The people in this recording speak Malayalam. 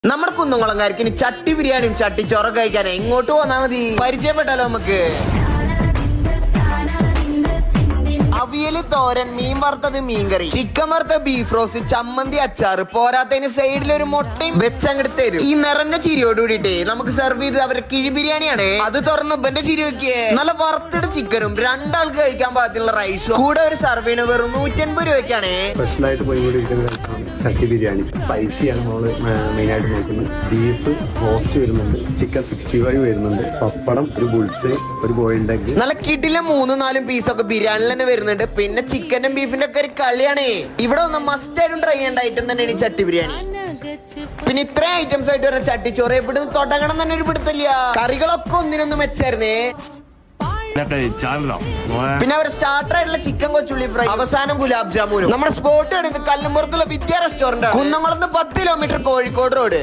നമ്മുടെ കുന്നംകുളംകാർക്ക് ഇനി ചട്ടി ബിരിയാണിയും ചട്ടിച്ചോറൊക്കെ കഴിക്കാൻ എങ്ങോട്ട് പോന്നാ മതി? പരിചയപ്പെട്ടാലോ നമുക്ക്. അവിയല്, തോരൻ, മീൻ വറുത്തത്, മീൻകറി, ചിക്കൻ വറുത്ത, ബീഫ് റോസ്റ്റ്, ചമ്മന്തി, അച്ചാറ്, പോരാത്തതിന് സൈഡിൽ ഒരു മുട്ടയും വെച്ചങ്ങോട്ട് തരും. ഈ നിറഞ്ഞ ചിരിയോട് കൂടിയിട്ട് നമുക്ക് സെർവ് ചെയ്ത് അവരുടെ കിഴി ബിരിയാണിയാണ്. അത് തുറന്ന് ഇവന്റെ ചിരി വെക്കിയേ. നല്ല വറുത്തിട്ട് ചിക്കനും രണ്ടാൾക്ക് കഴിക്കാൻ പാകത്തിനുള്ള റൈസും കൂടെ ഒരു സർവീന് വെറും 150 രൂപയ്ക്കാണ്. സ്പെഷ്യലായിട്ട് പോയിക്കൊണ്ടിരിക്കുന്ന ചട്ടി ബിരിയാണി സ്പൈസിയാണ് നമ്മള് മെയിനായിട്ട് നോക്കുന്നത്. ബീഫ് റോസ്റ്റ് വരുന്നുണ്ട്, ചിക്കൻ 65 വരുന്നുണ്ട്, പപ്പടം, ഒരു ബുൾസ്, ഒരു ബോയിൽഡ് എഗ്. നല്ല കിട്ടിലെ 3-4 പീസൊക്കെ ബിരിയാണിയിൽ തന്നെ വരുന്നുണ്ട്. പിന്നെ ചിക്കനും ബീഫിന്റെ ഒക്കെ ഒരു കളിയാണ്. ഇവിടെ ഒന്ന് മസ്റ്റ് ആയിട്ടും ട്രൈ ചെയ്യേണ്ട ഐറ്റം തന്നെയാണ് ഈ ചട്ടി ബിരിയാണി. പിന്നെ ഇത്രയും ഐറ്റംസ് ആയിട്ട് വരുന്ന ചട്ടിച്ചോറ് എവിടെ തുടങ്ങണം തന്നെ ഒരു പിടുത്തില്ല. കറികളൊക്കെ ഒന്നിനൊന്നും വെച്ചായിരുന്നേ. പിന്നെ അവർ സ്റ്റാർട്ടർ ആയിട്ടുള്ള ചിക്കൻ കൊച്ചുള്ളി ഫ്രൈ, അവസാനം ഗുലാബ് ജാമുനും. നമ്മുടെ സ്പോട്ട് വരുന്നത് കല്ലുംപുറത്തുള്ള വിദ്യ റെസ്റ്റോറന്റ് ആണ്. കുന്നംകുളത്ത് 10 കിലോമീറ്റർ കോഴിക്കോട് റോഡ്.